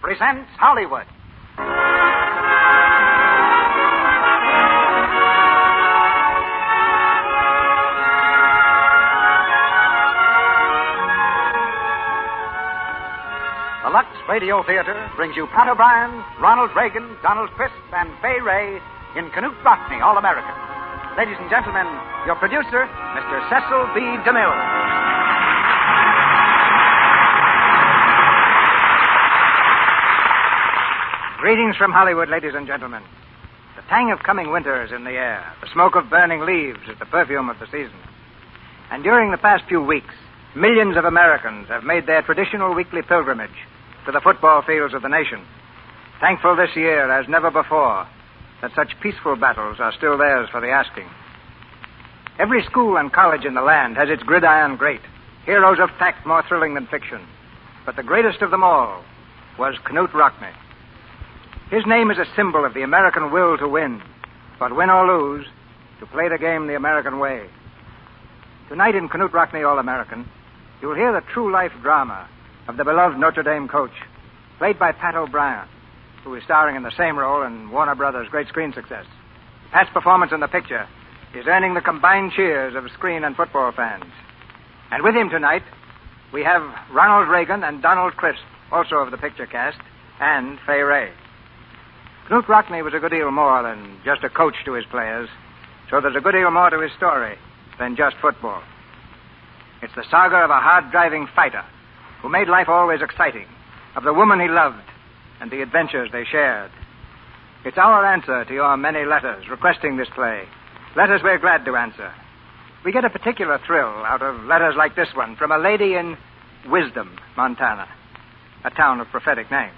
presents Hollywood. The Lux Radio Theater brings you Pat O'Brien, Ronald Reagan, Donald Crisp, and Fay Ray in Knute Rockne, All-American. Ladies and gentlemen, your producer, Mr. Cecil B. DeMille. Greetings from Hollywood, ladies and gentlemen. The tang of coming winter is in the air. The smoke of burning leaves is the perfume of the season. And during the past few weeks, millions of Americans have made their traditional weekly pilgrimage to the football fields of the nation. Thankful this year, as never before, that such peaceful battles are still theirs for the asking. Every school and college in the land has its gridiron great, heroes of fact more thrilling than fiction. But the greatest of them all was Knute Rockne. His name is a symbol of the American will to win, but win or lose, to play the game the American way. Tonight in Knute Rockne All-American, you'll hear the true-life drama of the beloved Notre Dame coach, played by Pat O'Brien, who is starring in the same role in Warner Brothers' great screen success. Pat's performance in the picture is earning the combined cheers of screen and football fans. And with him tonight, we have Ronald Reagan and Donald Crisp, also of the picture cast, and Fay Ray. Knute Rockne was a good deal more than just a coach to his players, so there's a good deal more to his story than just football. It's the saga of a hard-driving fighter who made life always exciting, of the woman he loved and the adventures they shared. It's our answer to your many letters requesting this play, letters we're glad to answer. We get a particular thrill out of letters like this one from a lady in Wisdom, Montana, a town of prophetic name.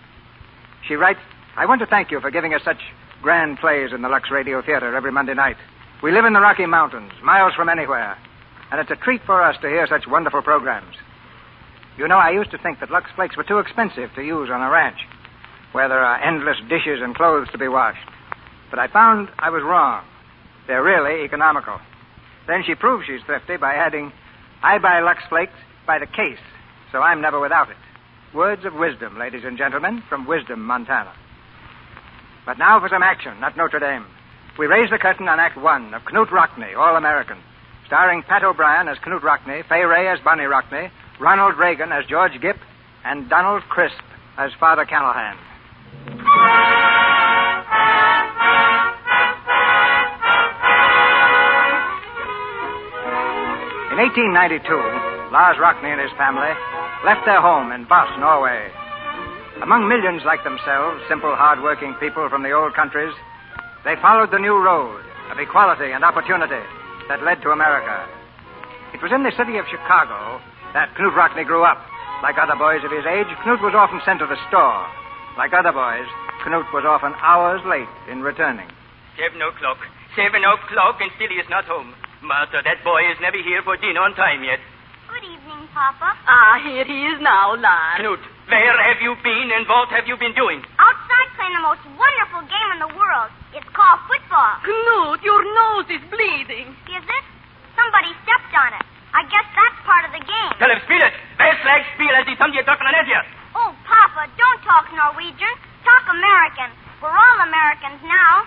She writes, I want to thank you for giving us such grand plays in the Lux Radio Theater every Monday night. We live in the Rocky Mountains, miles from anywhere, and it's a treat for us to hear such wonderful programs. You know, I used to think that Lux Flakes were too expensive to use on a ranch, where there are endless dishes and clothes to be washed. But I found I was wrong. They're really economical. Then she proves she's thrifty by adding, I buy Lux Flakes by the case, so I'm never without it. Words of wisdom, ladies and gentlemen, from Wisdom, Montana. But now for some action at Notre Dame. We raise the curtain on Act 1 of Knute Rockne, All-American, starring Pat O'Brien as Knute Rockne, Fay Ray as Bonnie Rockne, Ronald Reagan as George Gipp, and Donald Crisp as Father Callahan. In 1892, Lars Rockne and his family left their home in Voss, Norway. Among millions like themselves, simple, hard-working people from the old countries, they followed the new road of equality and opportunity that led to America. It was in the city of Chicago that Knute Rockne grew up. Like other boys of his age, Knute was often sent to the store. Like other boys, Knute was often hours late in returning. 7 o'clock. 7 o'clock and still he is not home. Master, that boy is never here for dinner on time yet. Good evening, Papa. Here he is now, lad. Knute, where have you been and what have you been doing? Outside playing the most wonderful game in the world. It's called football. Knute, your nose is bleeding. Is it? Somebody stepped on it. I guess that's part of the game. Tell him, spiel it. Westlag spiel, als die som die Docken an Edja. Oh, Papa, don't talk Norwegian. Talk American. We're all Americans now.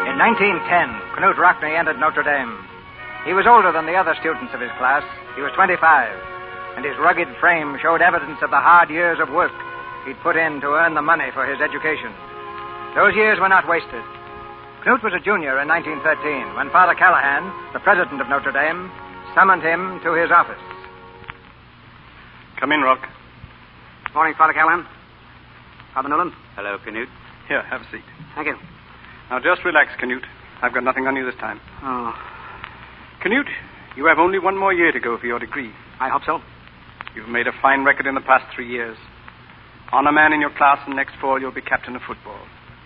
In 1910, Knute Rockne entered Notre Dame. He was older than the other students of his class. He was 25, and his rugged frame showed evidence of the hard years of work he'd put in to earn the money for his education. Those years were not wasted. Knute was a junior in 1913 when Father Callahan, the president of Notre Dame, summoned him to his office. Come in, Rock. Morning, Father Callahan. Father Nolan. Hello, Knute. Here, have a seat. Thank you. Now, just relax, Knute. I've got nothing on you this time. Oh, Knute, you have only one more year to go for your degree. I hope so. You've made a fine record in the past 3 years. Honor man in your class, and next fall you'll be captain of football.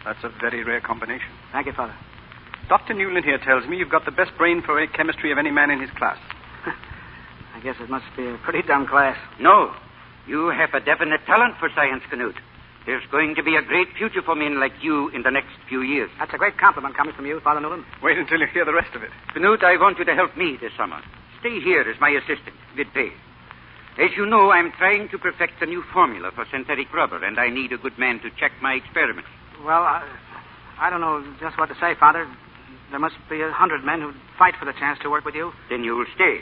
That's a very rare combination. Thank you, Father. Dr. Newland here tells me you've got the best brain for chemistry of any man in his class. I guess it must be a pretty dumb class. No. You have a definite talent for science, Knute. There's going to be a great future for men like you in the next few years. That's a great compliment coming from you, Father Nolan. Wait until you hear the rest of it. Knute, I want you to help me this summer. Stay here as my assistant, with pay. As you know, I'm trying to perfect a new formula for synthetic rubber, and I need a good man to check my experiments. Well, I don't know just what to say, Father. There must be 100 men who'd fight for the chance to work with you. Then you'll stay.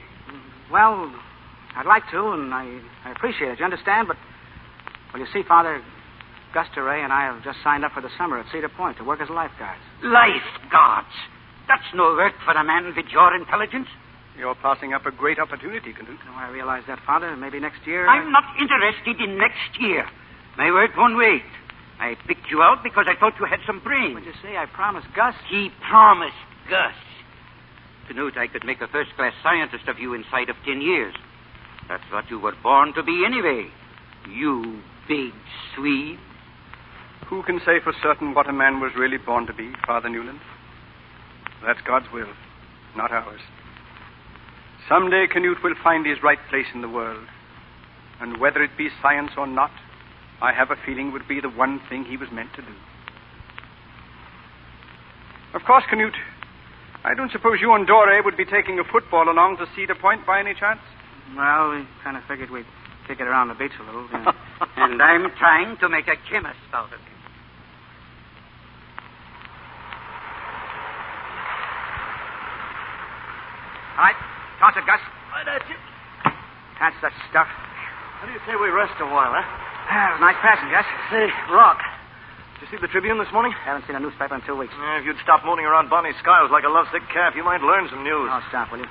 Well, I'd like to, and I appreciate it. You understand? But, well, you see, Father, Gus Teray and I have just signed up for the summer at Cedar Point to work as lifeguards. Lifeguards? That's no work for a man with your intelligence. You're passing up a great opportunity, Knute. Oh, I realize that, Father. Maybe next year... I'm not interested in next year. My work won't wait. I picked you out because I thought you had some brains. What'd you say? I promised Gus. He promised Gus. Knute, I could make a first-class scientist of you inside of 10 years. That's what you were born to be anyway. You big Swede. Who can say for certain what a man was really born to be, Father Newland? That's God's will, not ours. Someday Knute will find his right place in the world. And whether it be science or not, I have a feeling would be the one thing he was meant to do. Of course, Knute, I don't suppose you and Dore would be taking a football along to Cedar Point by any chance? Well, we kind of figured we'd kick it around the beach a little. And I'm trying to make a chemist out of him. All right. Toss it, Gus. That's it. That's that stuff. How do you say we rest a while, huh? That was nice passing, Gus. Say, Rock, did you see the Tribune this morning? Haven't seen a newspaper in 2 weeks. If you'd stop mooning around Bonnie Skiles like a lovesick calf, you might learn some news. Oh, stop, will you?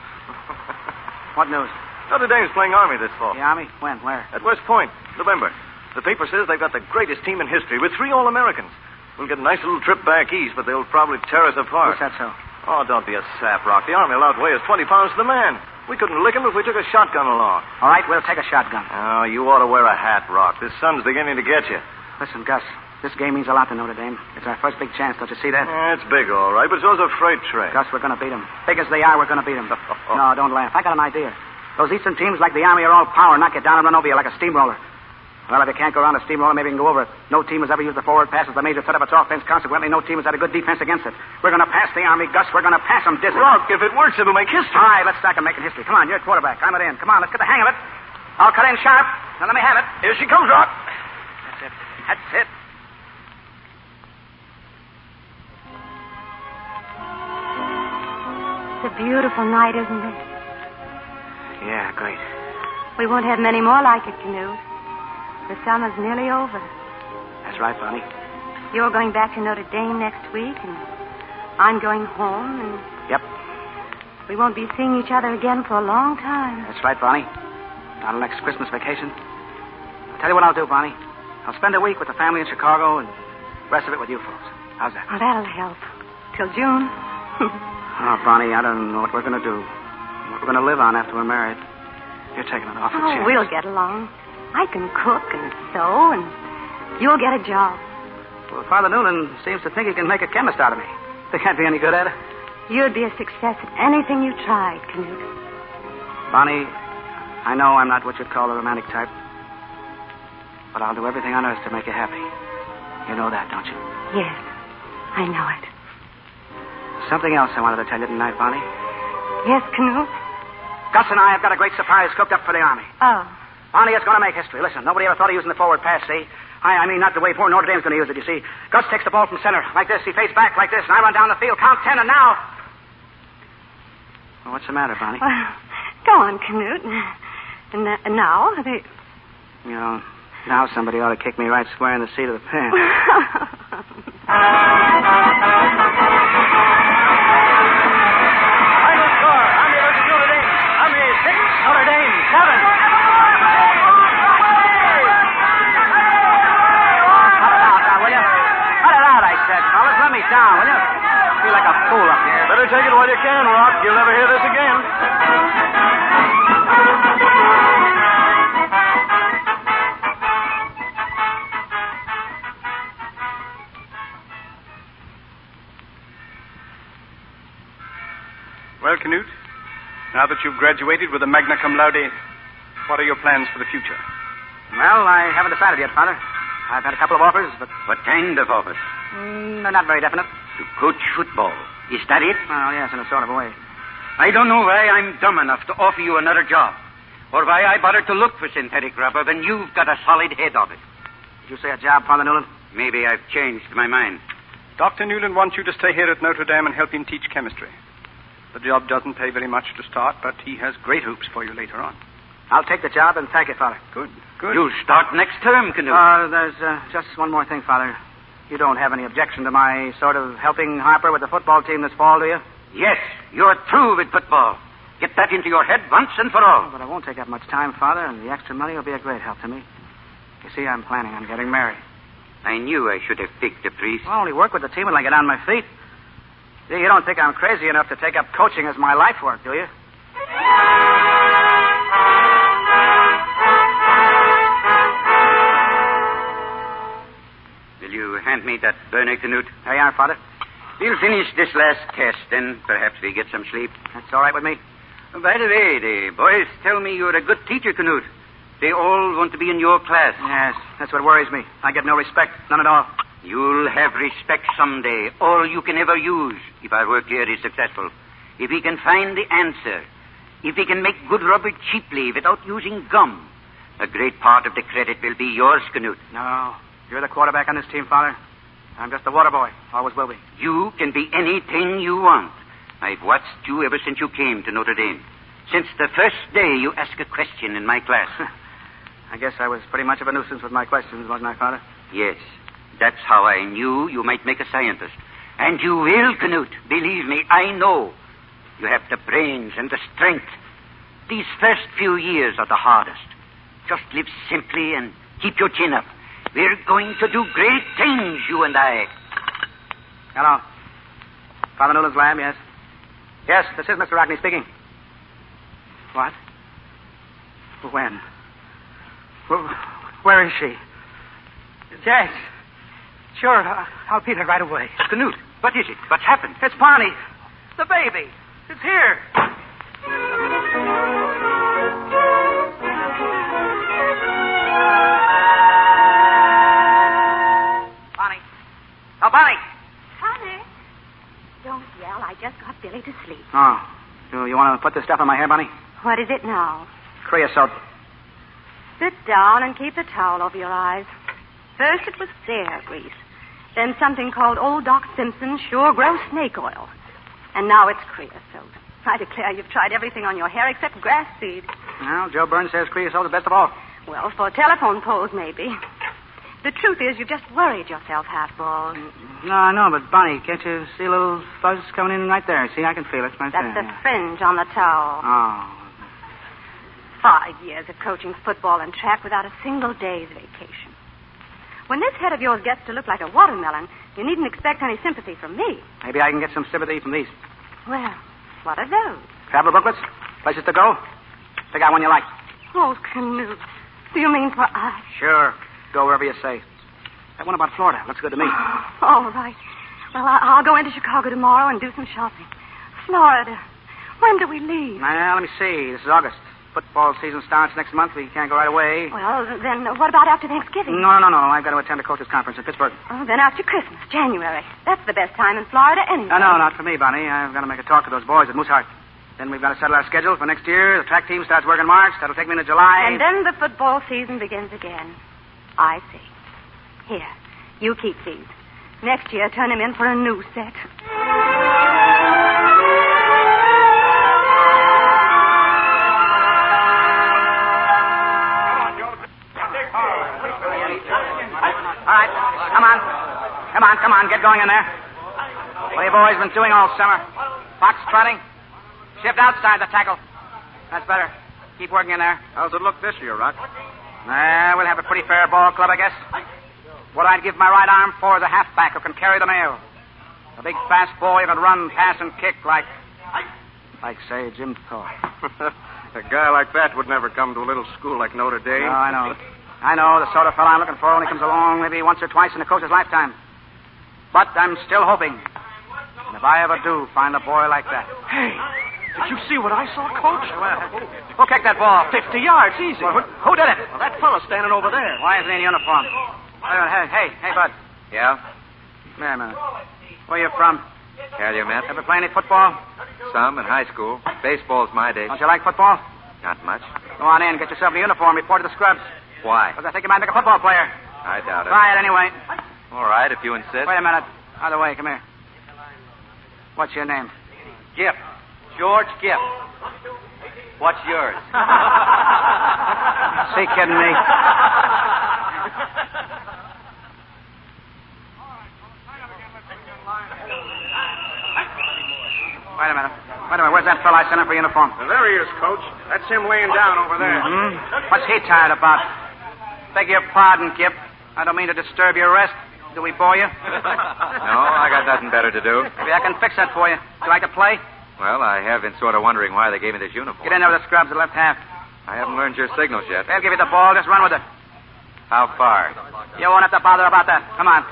What news? Notre Dame's playing Army this fall. The Army? When? Where? At West Point, November. The paper says they've got the greatest team in history with 3 All-Americans. We'll get a nice little trip back east, but they'll probably tear us apart. What's that so? Oh, don't be a sap, Rock. The Army will outweigh us 20 pounds to the man. We couldn't lick him if we took a shotgun along. All right, we'll take a shotgun. Oh, you ought to wear a hat, Rock. This sun's beginning to get you. Listen, Gus, this game means a lot to Notre Dame. It's our first big chance, don't you see that? It's big, all right, but so's a freight train. Gus, we're going to beat them. Big as they are, we're going to beat them. No, don't laugh. I got an idea. Those eastern teams like the Army are all power, knock you down and run over you like a steamroller. Well, if you can't go around a steamroller, maybe you can go over it. No team has ever used the forward pass as the major set up its offense. Consequently, no team has had a good defense against it. We're going to pass the Army, Gus. We're going to pass them, dizzy. Rock, if it works, it'll make history. All right, let's start making history. Come on, you're quarterback. I'm it in. Come on, let's get the hang of it. I'll cut in sharp. Now, let me have it. Here she comes, Rock. That's it. That's it. It's a beautiful night, isn't it? Yeah, great. We won't have many more like it, Knute. The summer's nearly over. That's right, Bonnie. You're going back to Notre Dame next week, and I'm going home, and... Yep. We won't be seeing each other again for a long time. That's right, Bonnie. Not next Christmas vacation. I'll tell you what I'll do, Bonnie. I'll spend a week with the family in Chicago, and the rest of it with you folks. How's that? Oh, that'll help. Till June. Oh, Bonnie, I don't know what we're going to do. What we're going to live on after we're married. You're taking an awful chance. We'll get along. I can cook and sew, and you'll get a job. Well, Father Newland seems to think he can make a chemist out of me. Think I'd be any good at it? You'd be a success at anything you tried, Knute. Bonnie, I know I'm not what you'd call a romantic type. But I'll do everything on earth to make you happy. You know that, don't you? Yes, I know it. Something else I wanted to tell you tonight, Bonnie. Yes, Knute? Gus and I have got a great surprise cooked up for the Army. Oh. Bonnie, it's going to make history. Listen, nobody ever thought of using the forward pass, see? I mean, not the way poor Notre Dame's going to use it, you see. Gus takes the ball from center, like this. He fades back like this, and I run down the field. Count 10, and now... Well, what's the matter, Bonnie? Well, go on, Knute. And now? You know, now somebody ought to kick me right square in the seat of the pants. Final score, Army versus Notre Dame. Army 6, Notre Dame 7. Down, will you? I feel like a fool up here. Better take it while you can, Rock. You'll never hear this again. Well, Knute, now that you've graduated with a magna cum laude, what are your plans for the future? Well, I haven't decided yet, Father. I've had a couple of offers, but... What kind of offers? They're not very definite. To coach football. Is that it? Well, yes, in a sort of a way. I don't know why I'm dumb enough to offer you another job. Or why I bother to look for synthetic rubber when you've got a solid head of it? Did you say a job, Father Newland? Maybe I've changed my mind. Dr. Newland wants you to stay here at Notre Dame and help him teach chemistry. The job doesn't pay very much to start, but he has great hopes for you later on. I'll take the job and thank you, Father. Good, good. You'll start next term, Knute. There's just one more thing, Father. You don't have any objection to my sort of helping Harper with the football team this fall, do you? Yes, you're through with football. Get that into your head once and for all. But it won't take up much time, Father, and the extra money will be a great help to me. You see, I'm planning on getting married. I knew I should have picked a priest. I'll only work with the team when I get on my feet. See, you don't think I'm crazy enough to take up coaching as my life work, do you? Will you hand me that burner, Knute? There you are, Father. We'll finish this last test, then perhaps we get some sleep. That's all right with me. By the way, the boys tell me you're a good teacher, Knute. They all want to be in your class. Yes, that's what worries me. I get no respect, none at all. You'll have respect someday, all you can ever use, if our work here is successful. If we can find the answer, if we can make good rubber cheaply without using gum, a great part of the credit will be yours, Knute. No, you're the quarterback on this team, Father. I'm just the water boy. Always will be. You can be anything you want. I've watched you ever since you came to Notre Dame. Since the first day you asked a question in my class. I guess I was pretty much of a nuisance with my questions, wasn't I, Father? Yes. That's how I knew you might make a scientist. And you will, Knute. Believe me, I know. You have the brains and the strength. These first few years are the hardest. Just live simply and keep your chin up. We're going to do great things, you and I. Hello. Father Newland's lab, yes. Yes, this is Mr. Rockne speaking. What? When? Where is she? Yes. Sure, I'll be there right away. Knute, what is it? What's happened? It's Bonnie. The baby. It's here. Bonnie. Oh, Bonnie. Father, don't yell. I just got Billy to sleep. Oh. Do you want to put this stuff on my hair, Bonnie? What is it now? Creosote. Sit down and keep the towel over your eyes. First it was hair grease. Then something called Old Doc Simpson's Sure Grow Snake Oil. And now it's creosote. I declare you've tried everything on your hair except grass seed. Well, Joe Burns says creosote is best of all. Well, for telephone poles, maybe. The truth is, you've just worried yourself half-bald. No, I know, but Bonnie, can't you see a little fuzz coming in right there? See, I can feel it. Right That's there. the fringe on the towel. Oh. 5 years of coaching football and track without a single day's vacation. When this head of yours gets to look like a watermelon, you needn't expect any sympathy from me. Maybe I can get some sympathy from these. Well, what are those? Travel booklets? Places to go? Pick out one you like. Oh, Knute. Do you mean for us? Sure. Go wherever you say. That one about Florida looks good to me. All right. Well, I'll go into Chicago tomorrow and do some shopping. Florida. When do we leave? Well, let me see. This is August. Football season starts next month. We can't go right away. Well, then what about after Thanksgiving? No. I've got to attend a coaches' conference in Pittsburgh. Oh, then after Christmas, January. That's the best time in Florida anyway. No, not for me, Bonnie. I've got to make a talk to those boys at Mooseheart. Then we've got to settle our schedule for next year. The track team starts work in March. That'll take me into July. And then the football season begins again. I see. Here, you keep these. Next year, turn him in for a new set. All right, come on, get going in there. What have you boys been doing all summer? Fox trotting? Shift outside the tackle. That's better. Keep working in there. How's it look this year, Rock? We'll have a pretty fair ball club, I guess. What I'd give my right arm for is a halfback who can carry the mail. A big, fast boy who can run, pass, and kick like, say, Jim Thorpe. A guy like that would never come to a little school like Notre Dame. No, I know. The sort of fellow I'm looking for only comes along maybe once or twice in a coach's lifetime. But I'm still hoping. And if I ever do find a boy like that. Hey, did you see what I saw, Coach? Who kicked that ball? 50 yards, easy. Well, who did it? Well, that fella standing over there. Why isn't he in uniform? Hey, Bud. Yeah? Wait a minute. Where you from? Calumet. Ever play any football? Some in high school. Baseball's my day. Don't you like football? Not much. Go on in, get yourself a uniform, report to the scrubs. Why? Because I think you might make a football player. I doubt it. Try it anyway. All right, if you insist. Wait a minute. Out of the way, come here. What's your name? Gipp. George Gipp. What's yours? See, kidding me. Wait a minute. Where's that fella I sent in for uniform? There he is, Coach. That's him laying down over there. Mm-hmm. What's he tired about? Beg your pardon, Gipp. I don't mean to disturb your rest. Do we bore you? No, I got nothing better to do. Maybe I can fix that for you. Would you like to play? Well, I have been sort of wondering why they gave me this uniform. Get in there with the scrubs at left half. I haven't learned your signals yet. They'll give you the ball. Just run with it. How far? You won't have to bother about that. Come on.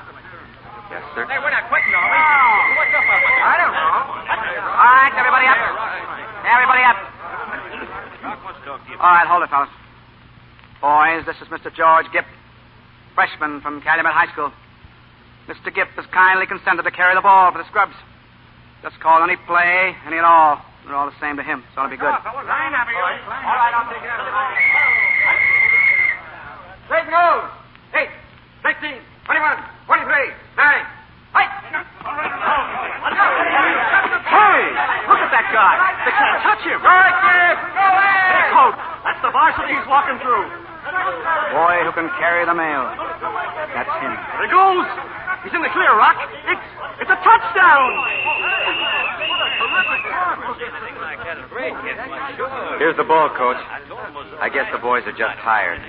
Yes, sir. Hey, we're not quitting, are we? What's up? I don't know. All right, everybody up. Everybody up. All right, hold it, fellas. Boys, this is Mr. George Gipp, freshman from Calumet High School. Mr. Gipp has kindly consented to carry the ball for the scrubs. Just call any play, any at all. They're all the same to him, so it'll be good. All right, I'll take it out. Straight nose. 8, 16, 21, 23, 9. Hey! Hey! Look at that guy. They can't touch him. Right, Gibb. Go ahead. Coach, that's the varsity he's walking through. Boy who can carry the mail. That's him. There he goes. He's in the clear, Rock. It's a touchdown. Here's the ball, Coach. I guess the boys are just tired.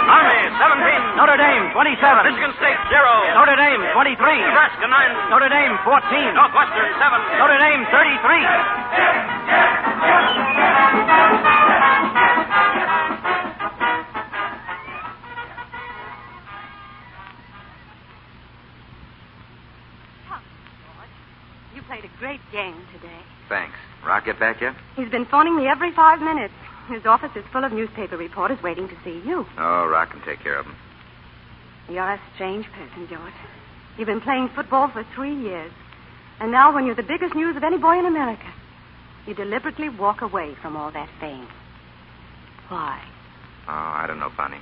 Army, 17. Notre Dame, 27. Michigan State, 0. Notre Dame, 23. Nebraska, 9. Notre Dame, 14. Northwestern, 7. Notre Dame, 33. You played a great game today. Thanks. Rock get back yet? He's been phoning me every 5 minutes. His office is full of newspaper reporters waiting to see you. Oh, Rock can take care of him. You're a strange person, George. You've been playing football for 3 years. And now, when you're the biggest news of any boy in America, you deliberately walk away from all that fame. Why? Oh, I don't know, Bonnie.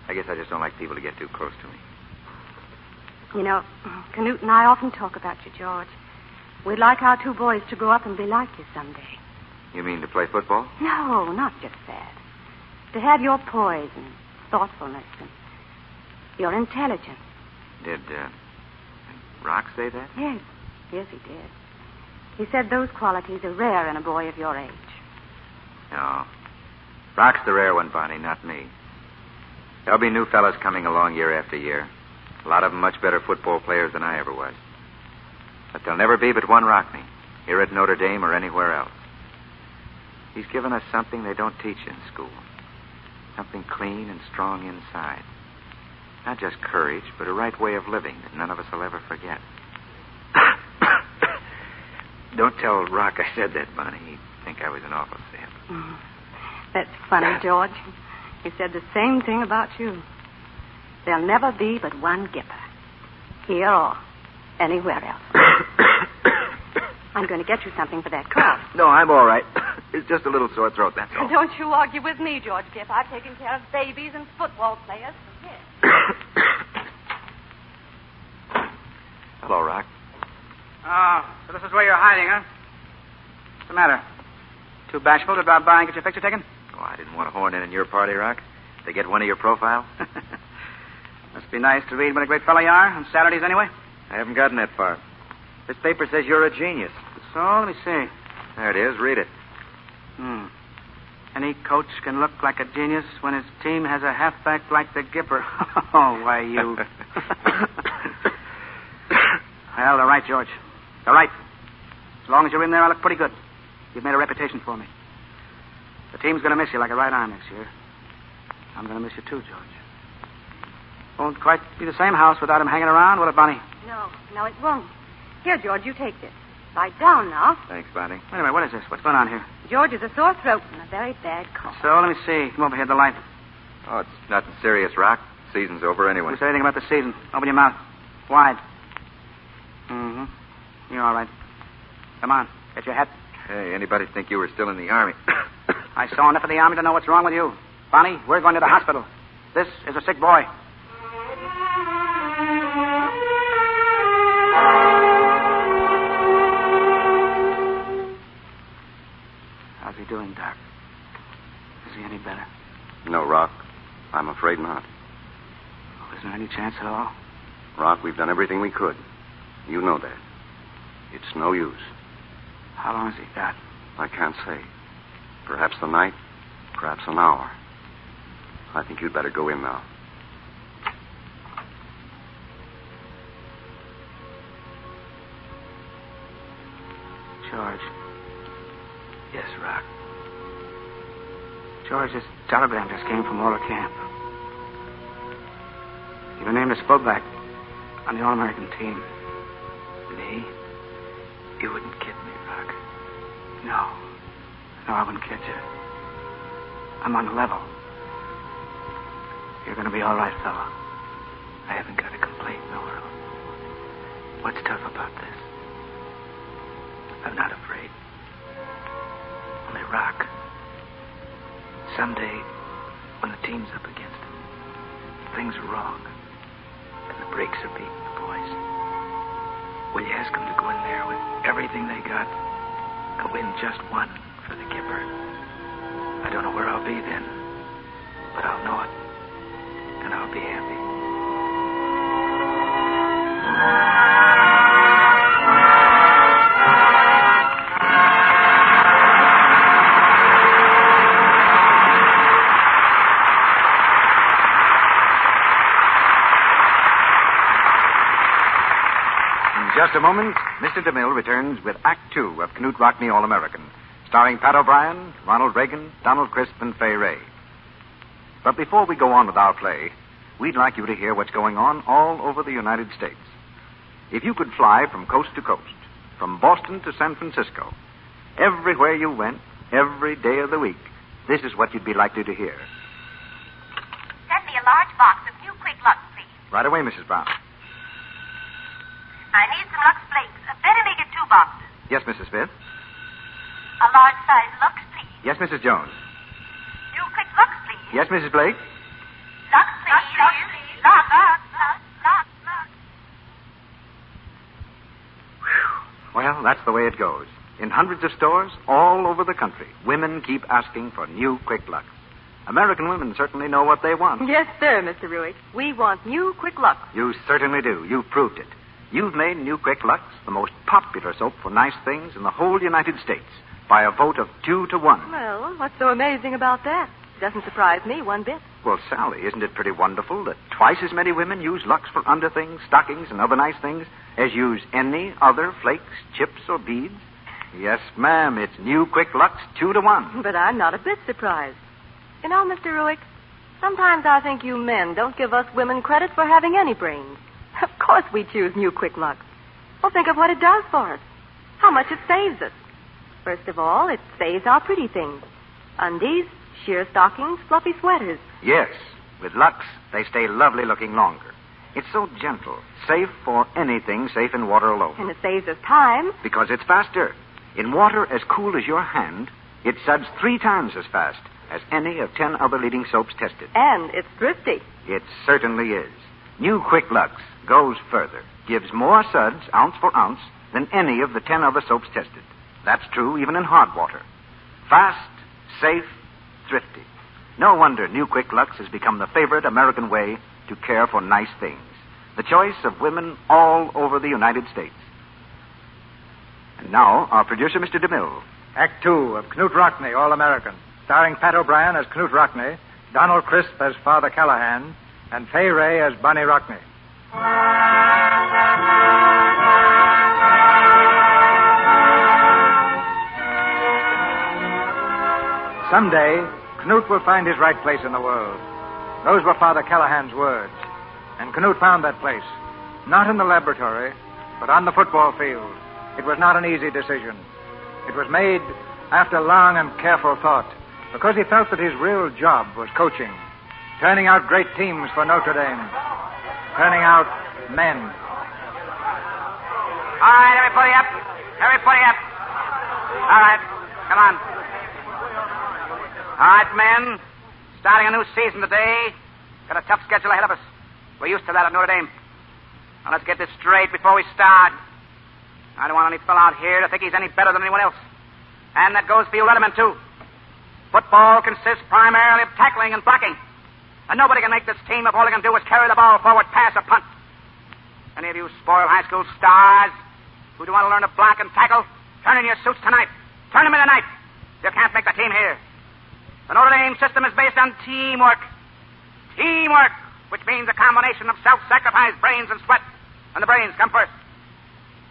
I guess I just don't like people to get too close to me. You know, Knute and I often talk about you, George. We'd like our 2 boys to grow up and be like you someday. You mean to play football? No, not just that. To have your poise and thoughtfulness and your intelligence. Did Rock say that? Yes, he did. He said those qualities are rare in a boy of your age. No. Rock's the rare one, Bonnie, not me. There'll be new fellas coming along year after year. A lot of them much better football players than I ever was. But there'll never be but one Rockne, here at Notre Dame or anywhere else. He's given us something they don't teach in school. Something clean and strong inside. Not just courage, but a right way of living that none of us will ever forget. Don't tell Rock I said that, Bonnie. He'd think I was an awful sap. That's funny, George. He said the same thing about you. There'll never be but one Gipper. Here or anywhere else. I'm going to get you something for that cough. No, I'm all right. It's just a little sore throat, that's all. Don't you argue with me, George Gipp. I've taken care of babies and football players for years. Hello, Rock. Oh, so this is where you're hiding, huh? What's the matter? Too bashful to drop by and get your picture taken? Oh, I didn't want to horn in your party, Rock. They get one of your profile? Must be nice to read what a great fellow you are, on Saturdays anyway. I haven't gotten that far. This paper says you're a genius. So, let me see. There it is. Read it. Any coach can look like a genius when his team has a halfback like the Gipper. Oh, why, you... Well, they're right, George. They're right. As long as you're in there, I look pretty good. You've made a reputation for me. The team's going to miss you like a right arm next year. I'm going to miss you too, George. Won't quite be the same house without him hanging around, will it, Bonnie? No, it won't. Here, George, you take this. Lie down now. Thanks, Bonnie. Wait a minute, what is this? What's going on here? George is a sore throat and a very bad cough. So, let me see. Come over here, the light. Oh, it's nothing serious, Rock. Season's over anyway. Who said anything about the season? Open your mouth. Wide. You all right? Come on. Get your hat. Hey, anybody think you were still in the Army? I saw enough of the Army to know what's wrong with you. Bonnie, we're going to the hospital. This is a sick boy. How's he doing, Doc? Is he any better? No, Rock. I'm afraid not. Oh, is there any chance at all? Rock, we've done everything we could. You know that. It's no use. How long has he got? I can't say. Perhaps the night, perhaps an hour. I think you'd better go in now. George. Yes, Rock. George, this telegram just came from Walter Camp. You were named as fullback on the All-American team. Me? You wouldn't kid me, Rock. No. No, I wouldn't kid you. I'm on the level. You're going to be all right, fella. I haven't got a complaint in the world. What's tough about this? I'm not afraid. Only Rock. Someday, when the team's up against it, things are wrong, and the brakes are beating the boys, will you ask them to go in there with everything they got and win just one for the Kipper? I don't know where I'll be then, but I'll know it, and I'll be happy. In just a moment, Mr. DeMille returns with Act Two of Knute Rockne All-American, starring Pat O'Brien, Ronald Reagan, Donald Crisp, and Fay Ray. But before we go on with our play, we'd like you to hear what's going on all over the United States. If you could fly from coast to coast, from Boston to San Francisco, everywhere you went, every day of the week, this is what you'd be likely to hear. Send me a large box of new Quick Lux, please. Right away, Mrs. Brown. I need some Lux Flakes. Better make it 2 boxes. Yes, Mrs. Smith. A large size Lux, please. Yes, Mrs. Jones. New Quick Lux, please. Yes, Mrs. Blake. Lux, please. Lux, Lux, Lux, Lux, Lux. Well, that's the way it goes. In hundreds of stores all over the country, women keep asking for new Quick Lux. American women certainly know what they want. Yes, sir, Mr. Ruick. We want new Quick Lux. You certainly do. You've proved it. You've made New Quick Lux the most popular soap for nice things in the whole United States by a vote of 2 to 1. Well, what's so amazing about that? Doesn't surprise me one bit. Well, Sally, isn't it pretty wonderful that twice as many women use Lux for underthings, stockings, and other nice things as use any other flakes, chips, or beads? Yes, ma'am, it's New Quick Lux 2 to 1. But I'm not a bit surprised. You know, Mr. Ruick, sometimes I think you men don't give us women credit for having any brains. Of course we choose new Quick Lux. Well, think of what it does for us. How much it saves us. First of all, it saves our pretty things. Undies, sheer stockings, fluffy sweaters. Yes, with Lux, they stay lovely looking longer. It's so gentle, safe for anything safe in water alone. And it saves us time. Because it's faster. In water as cool as your hand, it suds 3 times as fast as any of 10 other leading soaps tested. And it's thrifty. It certainly is. New Quick Lux goes further, gives more suds, ounce for ounce, than any of the 10 other soaps tested. That's true even in hard water. Fast, safe, thrifty. No wonder New Quick Lux has become the favorite American way to care for nice things. The choice of women all over the United States. And now, our producer, Mr. DeMille. Act Two of Knute Rockne All-American, starring Pat O'Brien as Knute Rockne, Donald Crisp as Father Callahan, and Fay Ray as Bonnie Rockne. Someday, Knute will find his right place in the world. Those were Father Callahan's words. And Knute found that place. Not in the laboratory, but on the football field. It was not an easy decision. It was made after long and careful thought, because he felt that his real job was coaching, turning out great teams for Notre Dame, turning out men. All right, everybody up. Everybody up. All right, come on. All right, men. Starting a new season today. Got a tough schedule ahead of us. We're used to that at Notre Dame. Now, let's get this straight before we start. I don't want any fellow out here to think he's any better than anyone else. And that goes for you Letterman, too. Football consists primarily of tackling and blocking. And nobody can make this team if all they can do is carry the ball forward, pass, or punt. Any of you spoiled high school stars who do want to learn to block and tackle, turn in your suits tonight. Turn them in tonight. You can't make the team here. The Notre Dame system is based on teamwork. Teamwork, which means a combination of self-sacrifice, brains, and sweat. And the brains come first.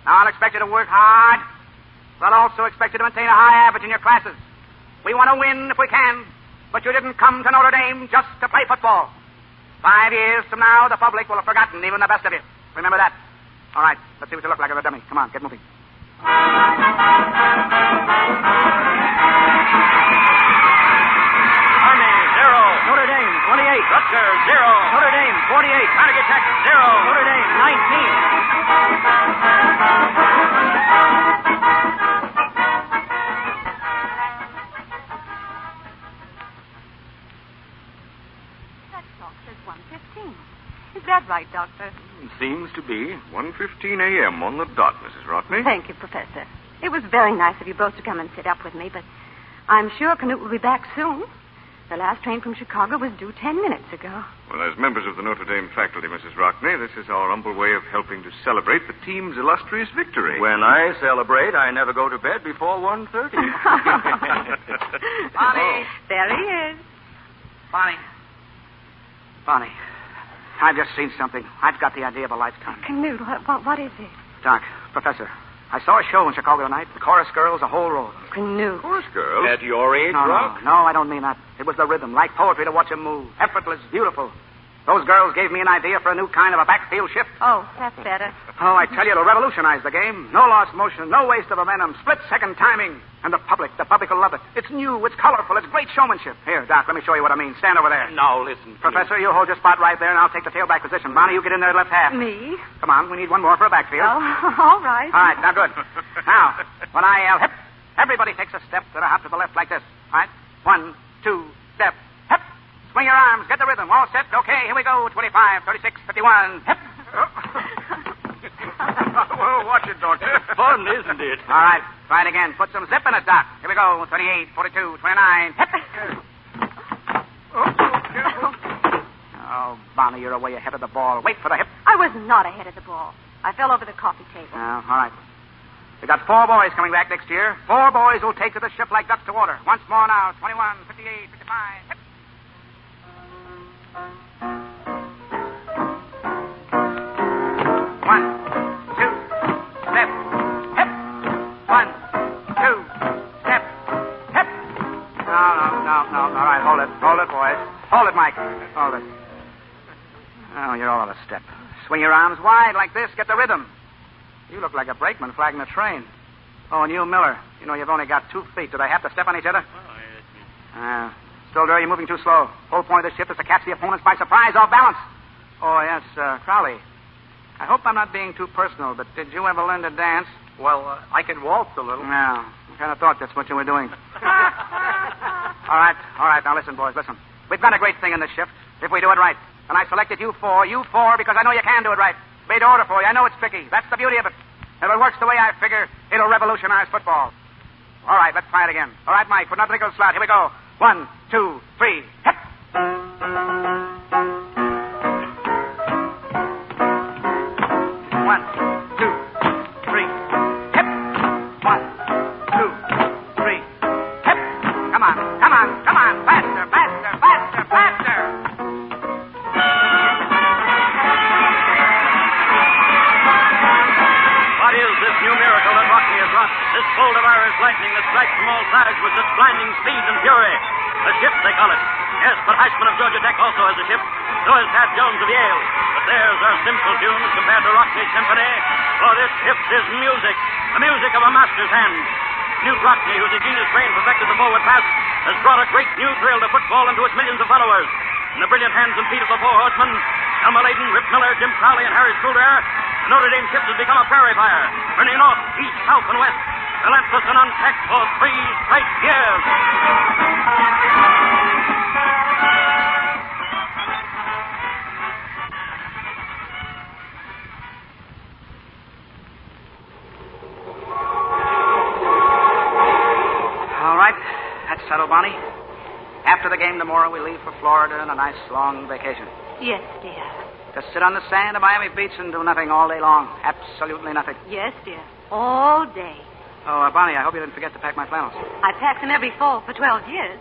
Now, I'll expect you to work hard, but I'll also expect you to maintain a high average in your classes. We want to win if we can, but you didn't come to Notre Dame just to play football. 5 years from now, the public will have forgotten even the best of you. Remember that. All right, let's see what you look like as a dummy. Come on, get moving. Army, 0. Notre Dame, 28. Rutgers, 0. Notre Dame, 48. Carnegie Tech, 0. Notre Dame, 19. That clock says 1:15. Is that right, Doctor? Seems to be 1:15 a.m. on the dot, Mrs. Rockne. Thank you, Professor. It was very nice of you both to come and sit up with me, but I'm sure Knute will be back soon. The last train from Chicago was due 10 minutes ago. Well, as members of the Notre Dame faculty, Mrs. Rockne, this is our humble way of helping to celebrate the team's illustrious victory. When I celebrate, I never go to bed before 1:30. Bonnie! There he is. Bonnie. Bonnie. I've just seen something. I've got the idea of a lifetime. Knute, what is it? Doc, Professor, I saw a show in Chicago tonight. The chorus girls, the whole row. Knute. Chorus girls? At your age, Rock? No, I don't mean that. It was the rhythm, like poetry to watch them move. Effortless, beautiful. Those girls gave me an idea for a new kind of a backfield shift. Oh, that's better. Oh, I tell you, it'll revolutionize the game. No lost motion, no waste of momentum, split-second timing. And the public will love it. It's new, it's colorful, it's great showmanship. Here, Doc, let me show you what I mean. Stand over there. Now, listen. Professor, you hold your spot right there, and I'll take the tailback position. Bonnie, you get in there left half. Me? Come on, we need one more for a backfield. Oh, all right. All right, now good. Now, when I yell hip, everybody takes a step to the hop to the left like this. All right? 1, 2, step, hip. Swing your arms, get the rhythm. All set? Okay, here we go. 25, 36, 51, hip. Well, watch it, Doctor. Fun, isn't it? All right, try it again. Put some zip in it, Doc. Here we go. 38, 42, 29, hip. Oh, Bonnie, you're way ahead of the ball. Wait for the hip. I was not ahead of the ball. I fell over the coffee table. All right. We got 4 boys coming back next year. 4 boys who'll take to the ship like ducks to water. Once more now. 21, 58, 55, hip. 1, 2, step, hip. 1, 2, step, hip. No. All right, hold it, boys. Hold it, Mike. Hold it. Oh, you're all out of step. Swing your arms wide like this. Get the rhythm. You look like a brakeman flagging a train. Oh, and you, Miller. You know you've only got 2 feet. Do they have to step on each other? Stilder, you're moving too slow. Whole point of this shift is to catch the opponents by surprise, off balance. Oh, yes, Crowley. I hope I'm not being too personal, but did you ever learn to dance? Well, I can waltz a little. No. I kind of thought that's what you were doing. All right. Now listen, boys, listen. We've got a great thing in this shift, if we do it right. And I selected you four, because I know you can do it right. Made order for you. I know it's tricky. That's the beauty of it. If it works the way I figure, it'll revolutionize football. All right, let's try it again. All right, Mike, put another nickel slot. Here we go. 1, 2, 3, hip. 1, 2, 3, hip. 1, 2, 3, hip. Come on. Faster. What is this new miracle that Rockne has wrought? This bolt of Irish lightning that strikes from all sides with such blinding speed and fury. A ship, they call it. Yes, but Heisman of Georgia Tech also has a ship. So has Pat Jones of Yale. But theirs are simple tunes compared to Rockne's symphony. For this ship is music. The music of a master's hand. Knute Rockne, whose ingenious brain perfected the forward pass, has brought a great new thrill to football and to its millions of followers. And the brilliant hands and feet of the 4 horsemen, Elmer Layden, Rip Miller, Jim Crowley, and Harry Schroeder, The Notre Dame ship has become a prairie fire, burning north, east, south, and west, relentless and unchecked for 3 straight years. All right. That's settled, Bonnie. After the game tomorrow, we leave for Florida on a nice long vacation. Yes, dear. Just sit on the sand of Miami Beach and do nothing all day long. Absolutely nothing. Yes, dear. All day. Oh, Bonnie, I hope you didn't forget to pack my flannels. I packed them every fall for 12 years.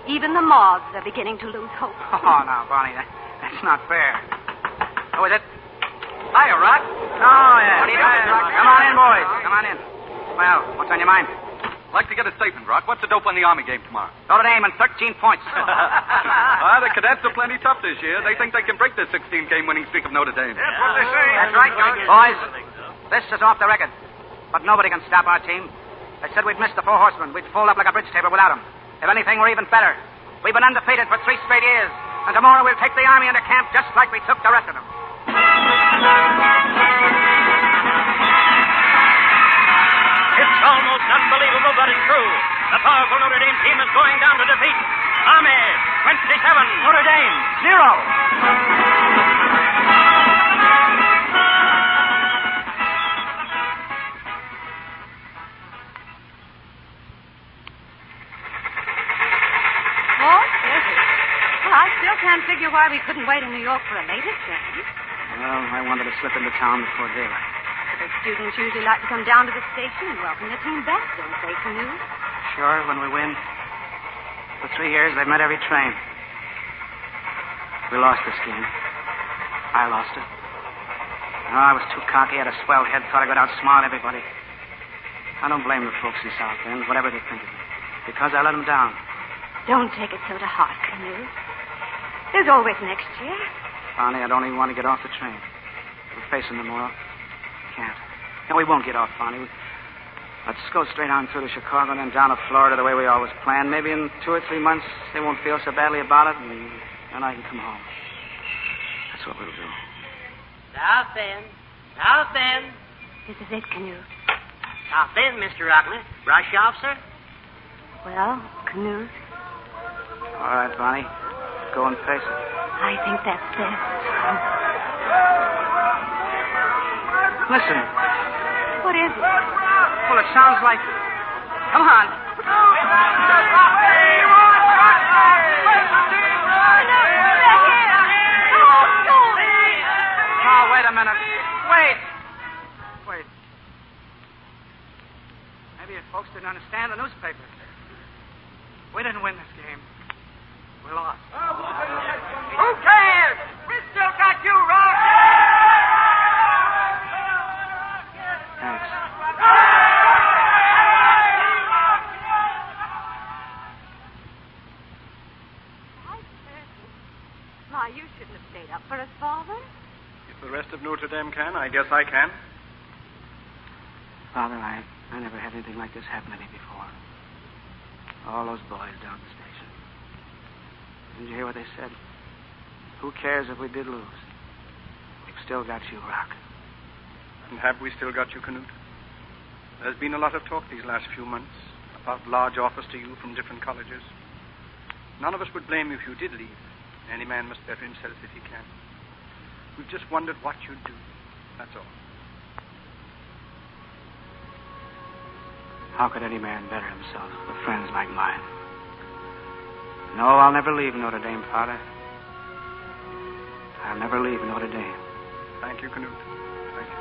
Even the moths are beginning to lose hope. Oh, now, Bonnie, that's not fair. Who is it? Hiya, Rock. Oh, yeah. What are you doing, Rock? Come on in, boys. Come on in. Well, what's on your mind? I'd like to get a statement, Rock. What's the dope on the Army game tomorrow? Notre Dame and 13 points. The cadets are plenty tough this year. They think they can break the 16-game winning streak of Notre Dame. That's what they say. That's right, boys. This is off the record. But nobody can stop our team. They said we'd miss the 4 horsemen. We'd fold up like a bridge table without them. If anything, we're even better. We've been undefeated for 3 straight years. And tomorrow we'll take the Army into camp just like we took the rest of them. It's almost unbelievable, but it's true. The powerful Notre Dame team is going down to defeat. Army, 27. Notre Dame, 0. Oh, is it? Well, I still can't figure why we couldn't wait in New York for a later train. Well, I wanted to slip into town before daylight. The students usually like to come down to the station and welcome their team back, don't they, Knute? Sure, when we win. For 3 years, they've met every train. We lost this game. I lost it. No, I was too cocky. I had a swell head. Thought I could outsmart everybody. I don't blame the folks in South Bend, whatever they think of me. Because I let them down. Don't take it so to heart, Knute. There's always next year. Bonnie, I don't even want to get off the train. We're facing tomorrow. Can't. No, we won't get off, Bonnie. Let's go straight on through to Chicago and then down to Florida the way we always planned. Maybe in 2 or 3 months they won't feel so badly about it, and then I can come home. That's what we'll do. South Bend. South Bend. This is it, Knute. South Bend, Mr. Rockne. Rush off, sir? Well, Knute, All right, Bonnie. Go and face it. I think that's best. Listen. What is it? Well, it sounds like... Come on. Oh, wait a minute. Wait. Maybe you folks didn't understand the newspaper. We didn't win this game. We lost. Who cares? We still got you, Rock. Thanks. My, you shouldn't have stayed up for us, Father. If the rest of Notre Dame can, I guess I can. Father, I never had anything like this happen to me before. All those boys down at the station. Did you hear what they said? Who cares if we did lose? We've still got you, Rock. And have we still got you, Knute? There's been a lot of talk these last few months about large offers to you from different colleges. None of us would blame you if you did leave. Any man must better himself if he can. We've just wondered what you'd do. That's all. How could any man better himself with friends like mine? No, I'll never leave Notre Dame, Father. I'll never leave Notre Dame. Thank you, Knute. Thank you.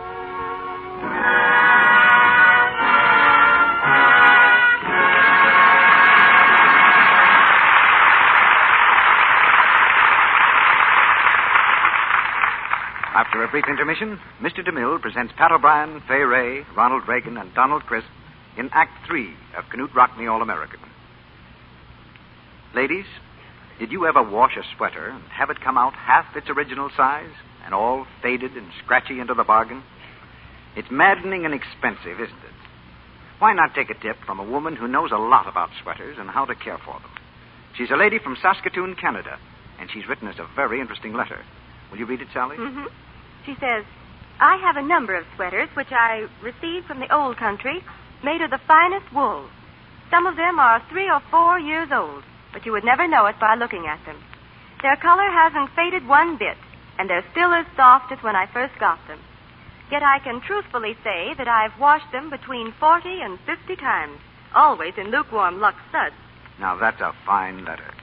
After a brief intermission, Mr. DeMille presents Pat O'Brien, Fay Ray, Ronald Reagan, and Donald Crisp in Act 3 of Knute Rockne All-American. Ladies, did you ever wash a sweater and have it come out half its original size and all faded and scratchy into the bargain? It's maddening and expensive, isn't it? Why not take a tip from a woman who knows a lot about sweaters and how to care for them? She's a lady from Saskatoon, Canada, and she's written us a very interesting letter. Will you read it, Sally? Mm-hmm. She says, I have a number of sweaters which I received from the old country, made of the finest wool. Some of them are 3 or 4 years old, but you would never know it by looking at them. Their color hasn't faded one bit, and they're still as soft as when I first got them. Yet I can truthfully say that I've washed them between 40 and 50 times, always in lukewarm Lux suds. Now, that's a fine letter.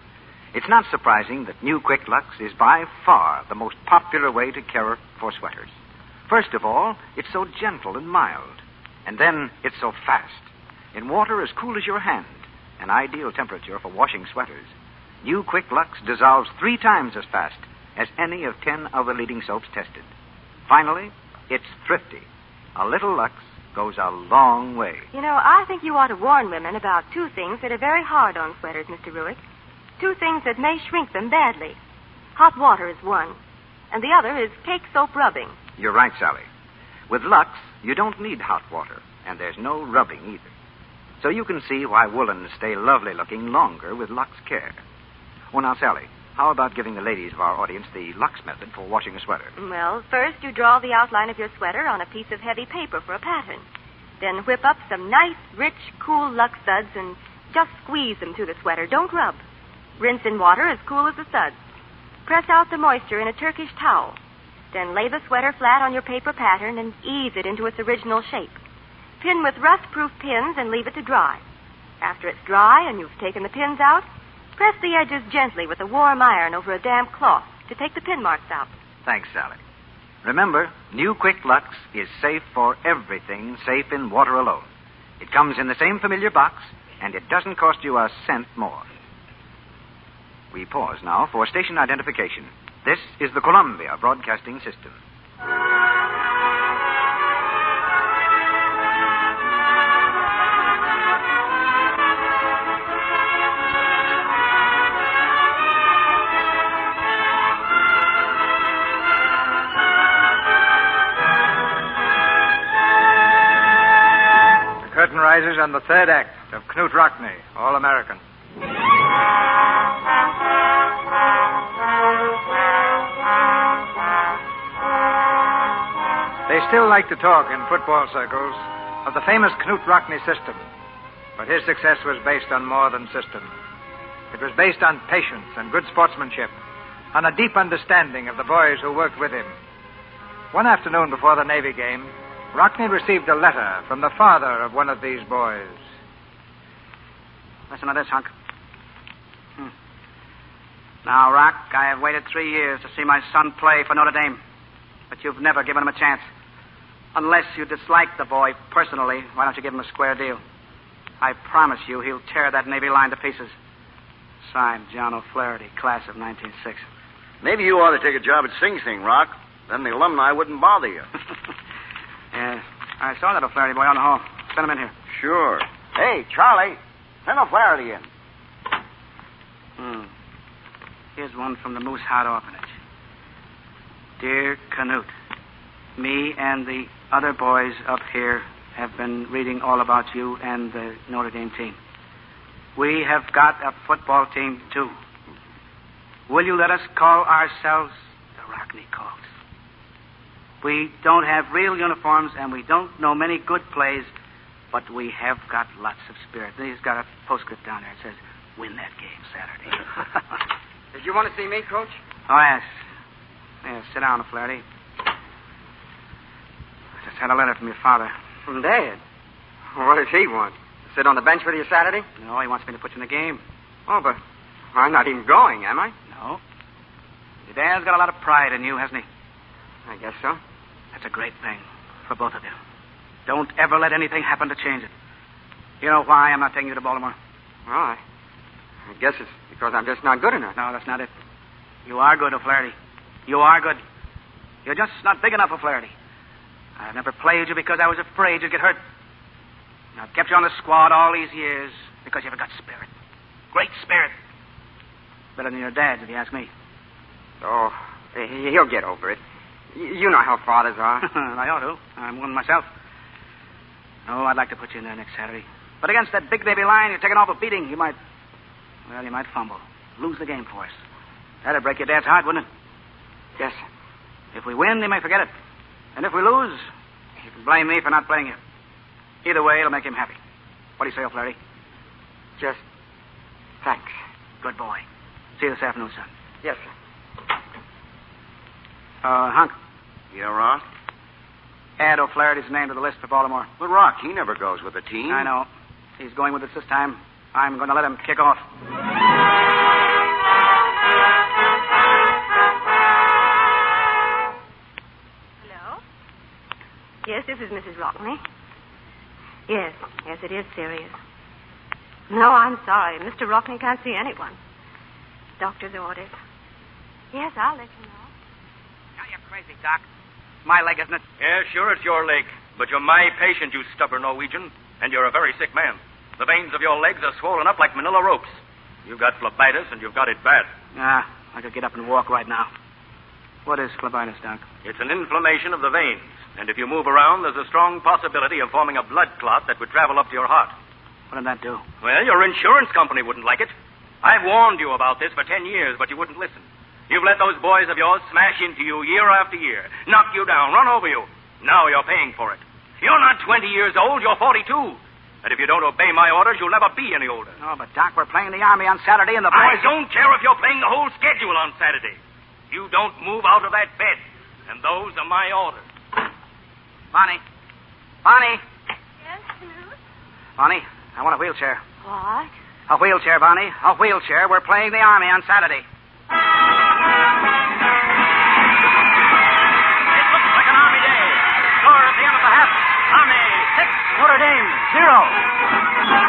It's not surprising that New Quick Lux is by far the most popular way to care for sweaters. First of all, it's so gentle and mild. And then it's so fast. In water as cool as your hand, an ideal temperature for washing sweaters. New Quick Lux dissolves 3 times as fast as any of 10 other leading soaps tested. Finally, it's thrifty. A little Lux goes a long way. You know, I think you ought to warn women about 2 things that are very hard on sweaters, Mr. Ruick. 2 things that may shrink them badly. Hot water is one, and the other is cake soap rubbing. You're right, Sally. With Lux, you don't need hot water, and there's no rubbing either. So you can see why woolens stay lovely looking longer with Lux Care. Oh, now, Sally, how about giving the ladies of our audience the Lux method for washing a sweater? Well, first you draw the outline of your sweater on a piece of heavy paper for a pattern. Then whip up some nice, rich, cool Lux suds and just squeeze them through the sweater. Don't rub. Rinse in water as cool as the suds. Press out the moisture in a Turkish towel. Then lay the sweater flat on your paper pattern and ease it into its original shape. Pin with rust-proof pins and leave it to dry. After it's dry and you've taken the pins out, press the edges gently with a warm iron over a damp cloth to take the pin marks out. Thanks, Sally. Remember, New Quick Lux is safe for everything safe in water alone. It comes in the same familiar box, and it doesn't cost you a cent more. We pause now for station identification. This is the Columbia Broadcasting System. The curtain rises on the 3rd act of Knute Rockne, All American. They still like to talk in football circles of the famous Knute Rockne system. But his success was based on more than system. It was based on patience and good sportsmanship, on a deep understanding of the boys who worked with him. One afternoon before the Navy game, Rockne received a letter from the father of one of these boys. Listen to this, Hunk. Now, Rock, I have waited 3 years to see my son play for Notre Dame, but you've never given him a chance. Unless you dislike the boy personally, why don't you give him a square deal? I promise you he'll tear that Navy line to pieces. Signed, John O'Flaherty, class of 1906. Maybe you ought to take a job at Sing Sing, Rock. Then the alumni wouldn't bother you. Yeah, I saw that O'Flaherty boy on the hall. Send him in here. Sure. Hey, Charlie, send O'Flaherty in. Here's one from the Moose Heart Orphanage. Dear Knute, me and the other boys up here have been reading all about you and the Notre Dame team. We have got a football team, too. Will you let us call ourselves the Rockne Colts? We don't have real uniforms, and we don't know many good plays, but we have got lots of spirit. He's got a postscript down there. It says, win that game Saturday. Did you want to see me, Coach? Oh, yes. Yeah, sit down, O'Flaherty. I just had a letter from your father. From Dad? What does he want? Sit on the bench with you Saturday? No, he wants me to put you in the game. Oh, but I'm not even going, am I? No. Your dad's got a lot of pride in you, hasn't he? I guess so. That's a great thing for both of you. Don't ever let anything happen to change it. You know why I'm not taking you to Baltimore? Well, I guess it's because I'm just not good enough. No, that's not it. You are good, O'Flaherty. You are good. You're just not big enough, O'Flaherty. I never played you because I was afraid you'd get hurt. I've kept you on the squad all these years because you've got spirit. Great spirit. Better than your dad's, if you ask me. Oh, he'll get over it. You know how fathers are. I ought to. I'm one myself. No, I'd like to put you in there next Saturday. But against that big Navy line, you're taking off a beating. You might fumble. Lose the game for us. That'd break your dad's heart, wouldn't it? Yes. If we win, they may forget it. And if we lose, you can blame me for not playing him. Either way, it'll make him happy. What do you say, O'Flaherty? Just thanks. Good boy. See you this afternoon, son. Yes, sir. Hunk, Yeah, Rock? add O'Flaherty's name to the list for Baltimore. But, Rock, he never goes with the team. I know. He's going with us this time. I'm going to let him kick off. Hello? Yes, this is Mrs. Rockne. Yes, it is serious. No, I'm sorry. Mr. Rockne can't see anyone. Doctor's orders. Yes, I'll let you know. Now you're crazy, Doc. My leg, isn't it? Yeah, sure, it's your leg. But you're my patient, you stubborn Norwegian. And you're a very sick man. The veins of your legs are swollen up like manila ropes. You've got phlebitis, and you've got it bad. I could get up and walk right now. What is phlebitis, Doc? It's an inflammation of the veins. And if you move around, there's a strong possibility of forming a blood clot that would travel up to your heart. What did that do? Well, your insurance company wouldn't like it. I've warned you about this for 10 years, but you wouldn't listen. You've let those boys of yours smash into you year after year, knock you down, run over you. Now you're paying for it. You're not 20 years old, you're 42. And if you don't obey my orders, you'll never be any older. Oh, but, Doc, we're playing the Army on Saturday, and the boys... I don't care if you're playing the whole schedule on Saturday. You don't move out of that bed. And those are my orders. Bonnie. Bonnie. Yes, Knute? Bonnie, I want a wheelchair. What? A wheelchair, Bonnie. A wheelchair. We're playing the Army on Saturday. It looks like an Army day. Score at the end of the half. Army 6, Notre Dame 0.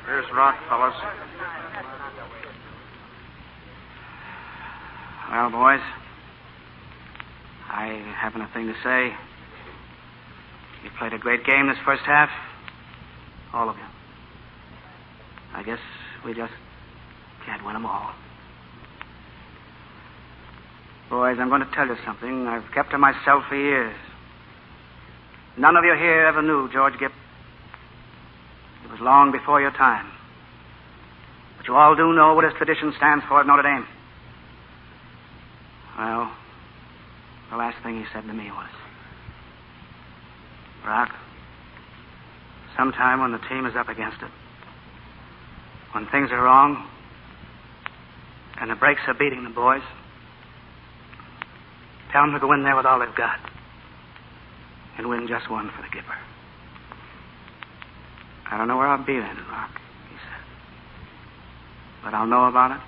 Here's Rock, fellas. Well, boys, I haven't a thing to say. You played a great game this first half. All of you. I guess we just can't win them all. Boys, I'm going to tell you something I've kept to myself for years. None of you here ever knew George Gipp. It was long before your time. But you all do know what his tradition stands for at Notre Dame. Well, the last thing he said to me was, Rock, sometime when the team is up against it, when things are wrong, and the brakes are beating the boys, tell them to go in there with all they've got and win just one for the Gipper. I don't know where I'll be then, Rock, he said. But I'll know about it,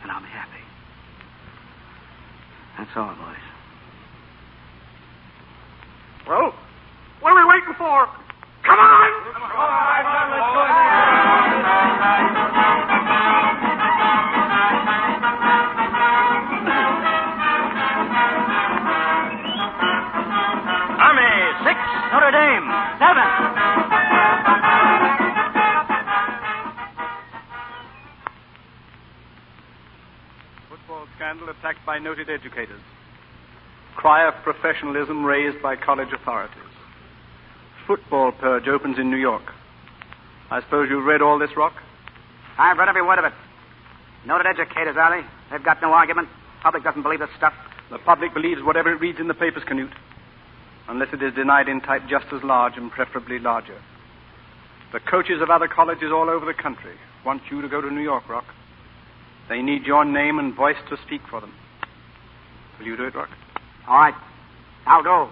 and I'll be happy. That's all, boys. Well, what are we waiting for? Come on! Army 6, Notre Dame 7. Football scandal attacked by noted educators. Cry of professionalism raised by college authorities. Football purge opens in New York. I suppose you've read all this, Rock? I've read every word of it. Noted educators, are they? They've got no argument. Public doesn't believe this stuff. The public believes whatever it reads in the papers, Knute, unless it is denied in type just as large and preferably larger. The coaches of other colleges all over the country want you to go to New York, Rock. They need your name and voice to speak for them. Will you do it, Rock? All right. I'll go.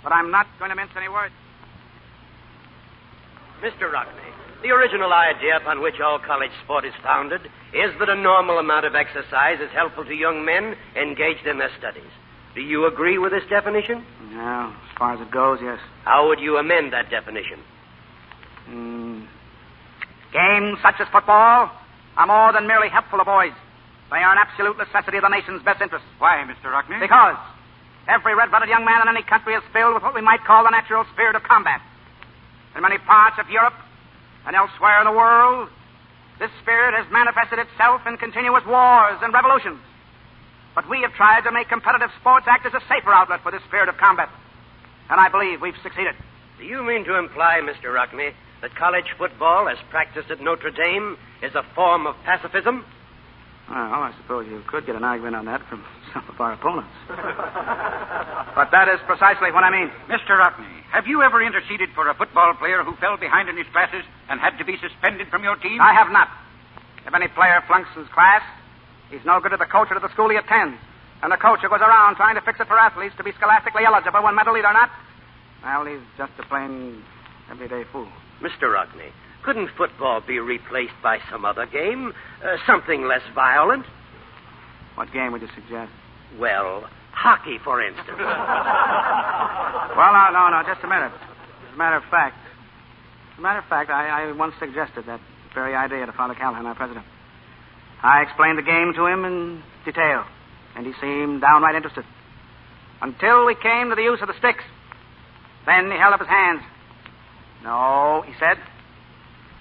But I'm not going to mince any words. Mr. Rockne, the original idea upon which all college sport is founded is that a normal amount of exercise is helpful to young men engaged in their studies. Do you agree with this definition? No, as far as it goes, yes. How would you amend that definition? Games such as football are more than merely helpful to boys. They are an absolute necessity of the nation's best interests. Why, Mr. Rockne? Because every red-blooded young man in any country is filled with what we might call the natural spirit of combat. In many parts of Europe and elsewhere in the world, this spirit has manifested itself in continuous wars and revolutions. But we have tried to make competitive sports act as a safer outlet for this spirit of combat. And I believe we've succeeded. Do you mean to imply, Mr. Rockne, that college football, as practiced at Notre Dame, is a form of pacifism? Well, I suppose you could get an argument on that from some of our opponents. But that is precisely what I mean. Mr. Rockne, have you ever interceded for a football player who fell behind in his classes and had to be suspended from your team? I have not. If any player flunks his class, he's no good to the coach or to the school he attends. And the coach who goes around trying to fix it for athletes to be scholastically eligible when mentally they're not, well, he's just a plain everyday fool. Mr. Rockne, couldn't football be replaced by some other game? Something less violent? What game would you suggest? Well, hockey, for instance. Well, no, just a minute. As a matter of fact, I once suggested that very idea to Father Callahan, our president. I explained the game to him in detail, and he seemed downright interested. Until we came to the use of the sticks. Then he held up his hands. No, he said.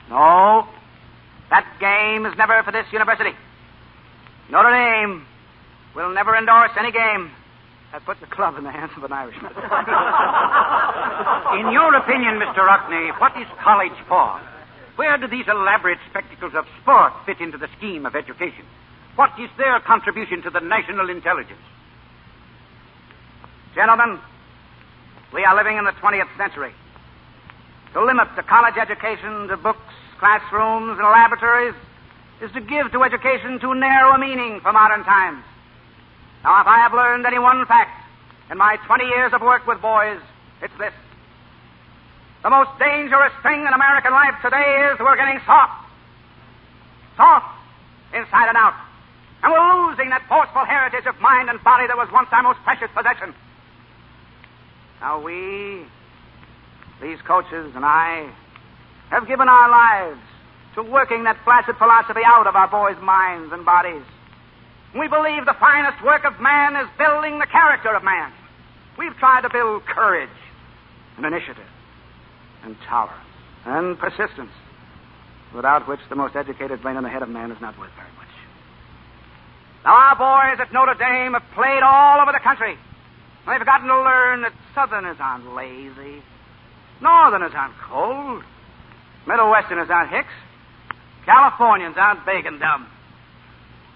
No, that game is never for this university. Notre Dame will never endorse any game that puts a club in the hands of an Irishman. In your opinion, Mr. Rockne, what is college for? Where do these elaborate spectacles of sport fit into the scheme of education? What is their contribution to the national intelligence? Gentlemen, we are living in the 20th century. To limit the college education to books, classrooms, and laboratories is to give to education too narrow a meaning for modern times. Now, if I have learned any one fact in my 20 years of work with boys, it's this. The most dangerous thing in American life today is we're getting soft. Soft inside and out. And we're losing that forceful heritage of mind and body that was once our most precious possession. Now, these coaches and I, have given our lives to working that placid philosophy out of our boys' minds and bodies. We believe the finest work of man is building the character of man. We've tried to build courage and initiative and tolerance and persistence, without which the most educated brain in the head of man is not worth very much. Now, our boys at Notre Dame have played all over the country. They've gotten to learn that Southerners aren't lazy. Northerners aren't cold. Middle Westerners aren't hicks. Californians aren't big and dumb.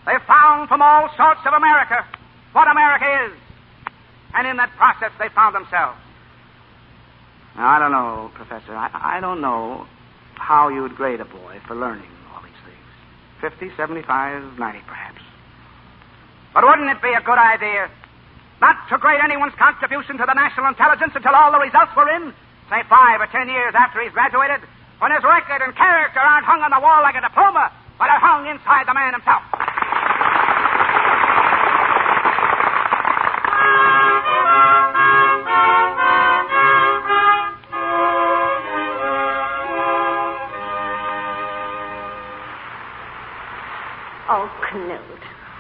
They've found from all sorts of America what America is. And in that process, they found themselves. Now, I don't know, Professor. I don't know how you would grade a boy for learning all these things. 50, 75, 90, perhaps. But wouldn't it be a good idea not to grade anyone's contribution to the national intelligence until all the results were in? Say 5 or 10 years after he's graduated, when his record and character aren't hung on the wall like a diploma, but are hung inside the man himself. Oh, Knute,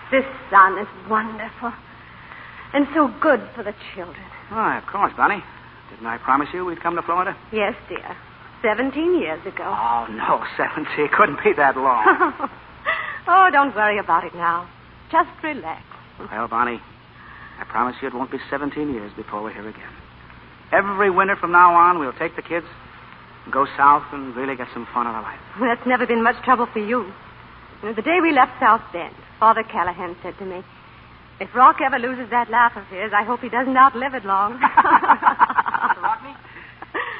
this sun is wonderful. And so good for the children. Why, of course, Bonnie. Didn't I promise you we'd come to Florida? Yes, dear. 17 years ago. Oh, no, 70. It couldn't be that long. Oh, don't worry about it now. Just relax. Well, Bonnie, I promise you it won't be 17 years before we're here again. Every winter from now on, we'll take the kids and go south and really get some fun out of life. Well, that's never been much trouble for you. You know, the day we left South Bend, Father Callahan said to me, "If Rock ever loses that laugh of his, I hope he doesn't outlive it long." Mr. Rockne?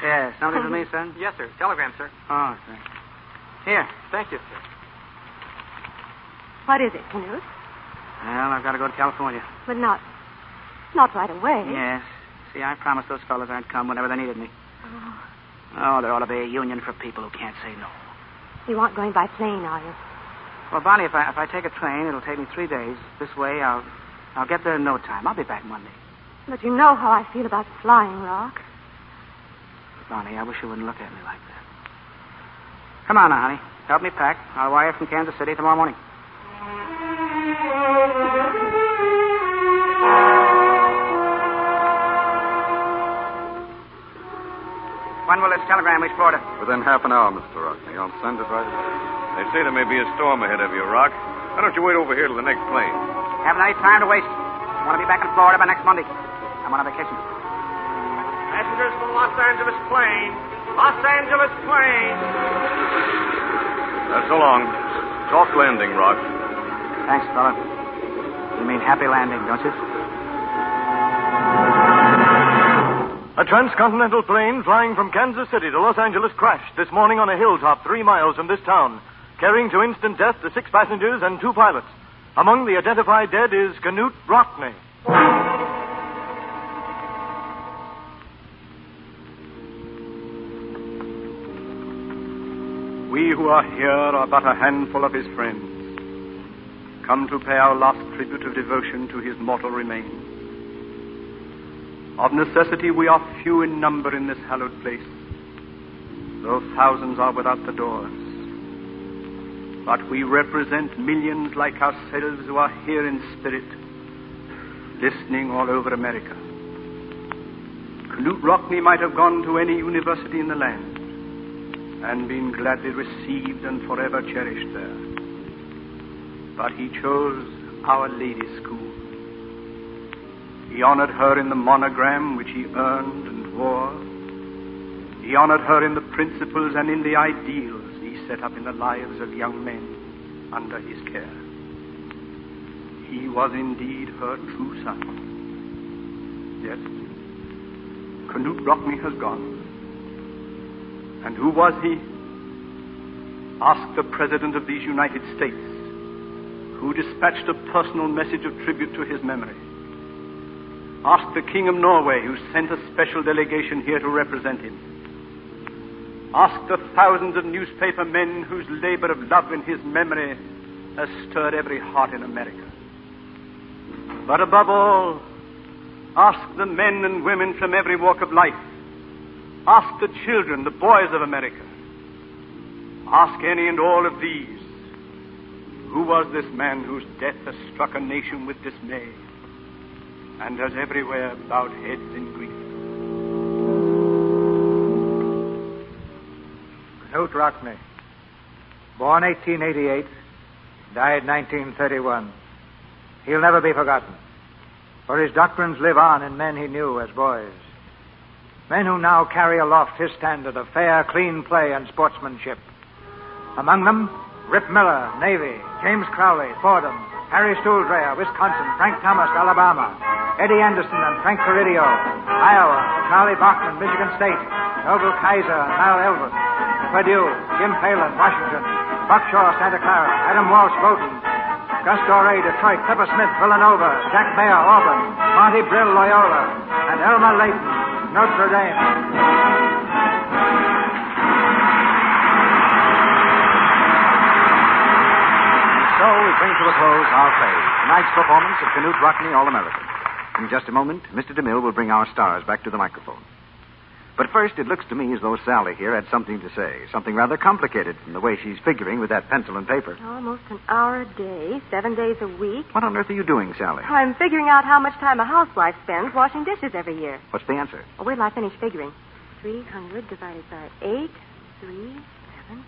Yeah, somebody for me, son? Yes, sir. Telegram, sir. Oh, thanks. Here. Thank you, sir. What is it, Knute? Well, I've got to go to California. But not right away. Yes. See, I promised those fellas I'd come whenever they needed me. Oh, there ought to be a union for people who can't say no. You aren't going by plane, are you? Well, Bonnie, if I take a train, it'll take me 3 days. This way, I'll get there in no time. I'll be back Monday. But you know how I feel about flying, Rock. Bonnie, I wish you wouldn't look at me like that. Come on now, honey. Help me pack. I'll wire from Kansas City tomorrow morning. When will this telegram reach Florida? Within half an hour, Mr. Rockne. I'll send it right away. They say there may be a storm ahead of you, Rock. Why don't you wait over here till the next plane? Haven't any time to waste. I want to be back in Florida by next Monday. I'm on a vacation. Passengers from Los Angeles plane, Los Angeles Plain. So long. Soft landing, Rock. Thanks, fella. You mean happy landing, don't you? A transcontinental plane flying from Kansas City to Los Angeles crashed this morning on a hilltop 3 miles from this town, carrying to instant death the 6 passengers and 2 pilots. Among the identified dead is Knute Rockne. We who are here are but a handful of his friends, come to pay our last tribute of devotion to his mortal remains. Of necessity, we are few in number in this hallowed place, though thousands are without the doors. But we represent millions like ourselves who are here in spirit, listening all over America. Knute Rockne might have gone to any university in the land and been gladly received and forever cherished there. But he chose Our Lady's School. He honored her in the monogram which he earned and wore. He honored her in the principles and in the ideals he set up in the lives of young men under his care. He was indeed her true son. Yes, Knute Rockne has gone. And who was he? Ask the President of these United States, who dispatched a personal message of tribute to his memory. Ask the King of Norway, who sent a special delegation here to represent him. Ask the thousands of newspaper men whose labor of love in his memory has stirred every heart in America. But above all, ask the men and women from every walk of life. Ask the children, the boys of America. Ask any and all of these. Who was this man whose death has struck a nation with dismay and has everywhere bowed heads in grief? Knute Rockne, born 1888, died 1931. He'll never be forgotten, for his doctrines live on in men he knew as boys. Men who now carry aloft his standard of fair, clean play and sportsmanship. Among them, Rip Miller, Navy, James Crowley, Fordham, Harry Stuhldreher, Wisconsin, Frank Thomas, Alabama, Eddie Anderson and Frank Corridio, Iowa, Charlie Bachman, Michigan State, Noble Kaiser and Mal Elvis, Purdue, Jim Phelan, Washington, Buck Shaw, Santa Clara, Adam Walsh, Bowdoin, Gus Doré, Detroit, Clipper Smith, Villanova, Jack Mayer, Auburn, Monty Brill, Loyola, and Elmer Layton, Notre Dame. So we bring to a close our play, tonight's performance of Knute Rockne, All-American. In just a moment, Mr. DeMille will bring our stars back to the microphone. But first, it looks to me as though Sally here had something to say, something rather complicated from the way she's figuring with that pencil and paper. Almost an hour a day, 7 days a week. What on earth are you doing, Sally? I'm figuring out how much time a housewife spends washing dishes every year. What's the answer? Oh, wait till I finish figuring. 300 divided by 8, 3, 7.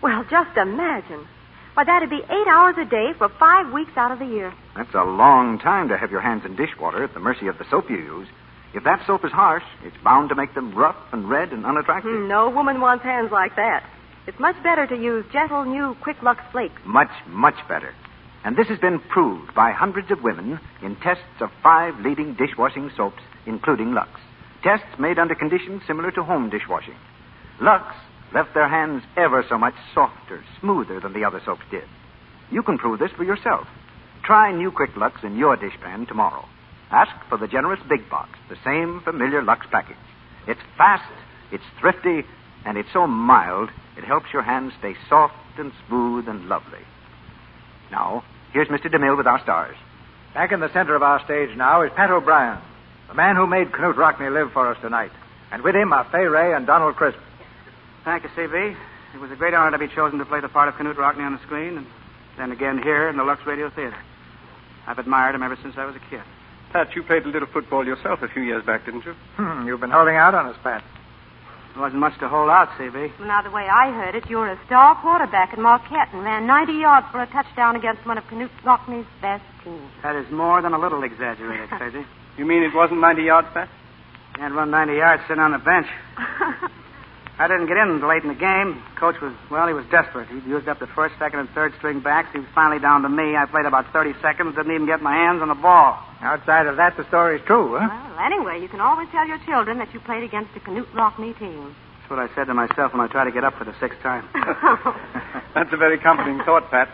Well, just imagine. Why, that'd be 8 hours a day for 5 weeks out of the year. That's a long time to have your hands in dishwater at the mercy of the soap you use. If that soap is harsh, it's bound to make them rough and red and unattractive. No woman wants hands like that. It's much better to use gentle, new Quick Lux Flakes. Much, much better. And this has been proved by hundreds of women in tests of 5 leading dishwashing soaps, including Lux. Tests made under conditions similar to home dishwashing. Lux left their hands ever so much softer, smoother than the other soaps did. You can prove this for yourself. Try new Quick Lux in your dishpan tomorrow. Ask for the generous big box, the same familiar Lux package. It's fast, it's thrifty, and it's so mild, it helps your hands stay soft and smooth and lovely. Now, here's Mr. DeMille with our stars. Back in the center of our stage now is Pat O'Brien, the man who made Knute Rockne live for us tonight. And with him are Fay Ray and Donald Crisp. Thank you, C.B. It was a great honor to be chosen to play the part of Knute Rockne on the screen, and then again here in the Lux Radio Theater. I've admired him ever since I was a kid. Pat, you played a little football yourself a few years back, didn't you? You've been holding out on us, Pat. There wasn't much to hold out, C.B. Well, now, the way I heard it, you're a star quarterback at Marquette and ran 90 yards for a touchdown against one of Knute Rockne's best teams. That is more than a little exaggerated, Crazy. You mean it wasn't 90 yards, Pat? Can't run 90 yards sitting on the bench. I didn't get in late in the game. Coach was, he was desperate. He'd used up the first, second, and third string backs. He was finally down to me. I played about 30 seconds, didn't even get my hands on the ball. Outside of that, the story's true, huh? Well, anyway, you can always tell your children that you played against the Knute Rockne team. That's what I said to myself when I tried to get up for the sixth time. That's a very comforting thought, Pat.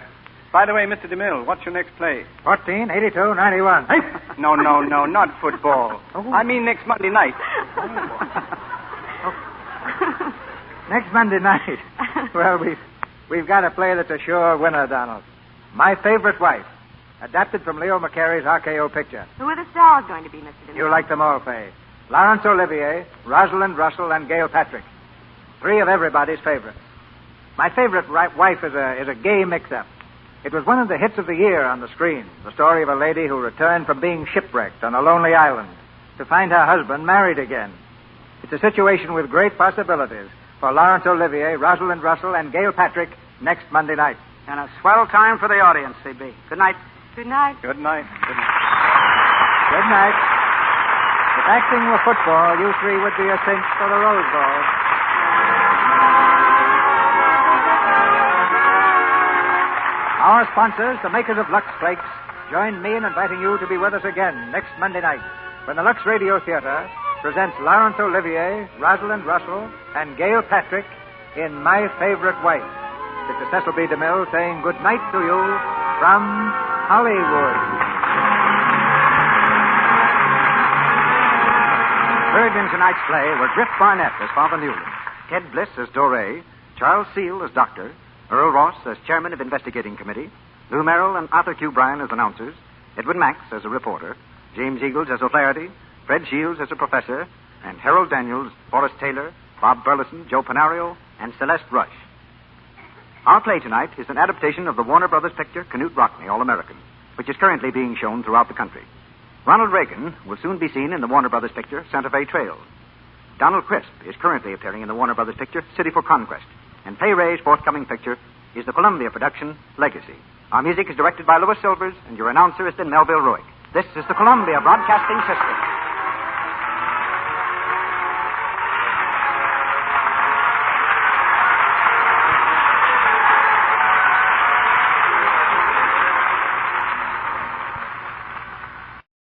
By the way, Mr. DeMille, what's your next play? 14, 82, 91. Hey! No, not football. Oh. I mean next Monday night. Next Monday night. Well, we've got a play that's a sure winner, Donald. My Favorite Wife, adapted from Leo McCarey's RKO picture. Who are the stars going to be, Mr. DeMille? You like them all, Fay. Laurence Olivier, Rosalind Russell, and Gail Patrick. 3 of everybody's favorites. My Favorite Wife is a gay mix-up. It was one of the hits of the year on the screen, the story of a lady who returned from being shipwrecked on a lonely island to find her husband married again. It's a situation with great possibilities for Laurence Olivier, Rosalind Russell, and Gail Patrick next Monday night. And a swell time for the audience, CB. Good night. Good night. Good night. Good night. If acting were football, you 3 would be a cinch for the Rose Bowl. Our sponsors, the makers of Lux Flakes, join me in inviting you to be with us again next Monday night when the Lux Radio Theater presents Laurence Olivier, Rosalind Russell, and Gail Patrick in My Favorite Wife. This is Cecil B. DeMille saying good night to you from Hollywood. Heard in tonight's play were Griff Barnett as Father Newland, Ted Bliss as Doré, Charles Seal as Doctor, Earl Ross as Chairman of Investigating Committee, Lou Merrill and Arthur Q. Bryan as announcers, Edwin Max as a reporter, James Eagles as O'Flaherty, Fred Shields as a professor, and Harold Daniels, Forrest Taylor, Bob Burleson, Joe Penario, and Celeste Rush. Our play tonight is an adaptation of the Warner Brothers picture Knute Rockne, All-American, which is currently being shown throughout the country. Ronald Reagan will soon be seen in the Warner Brothers picture Santa Fe Trail. Donald Crisp is currently appearing in the Warner Brothers picture City for Conquest. And Fay Ray's forthcoming picture is the Columbia production Legacy. Our music is directed by Louis Silvers, and your announcer has been Melville Ruick. This is the Columbia Broadcasting System.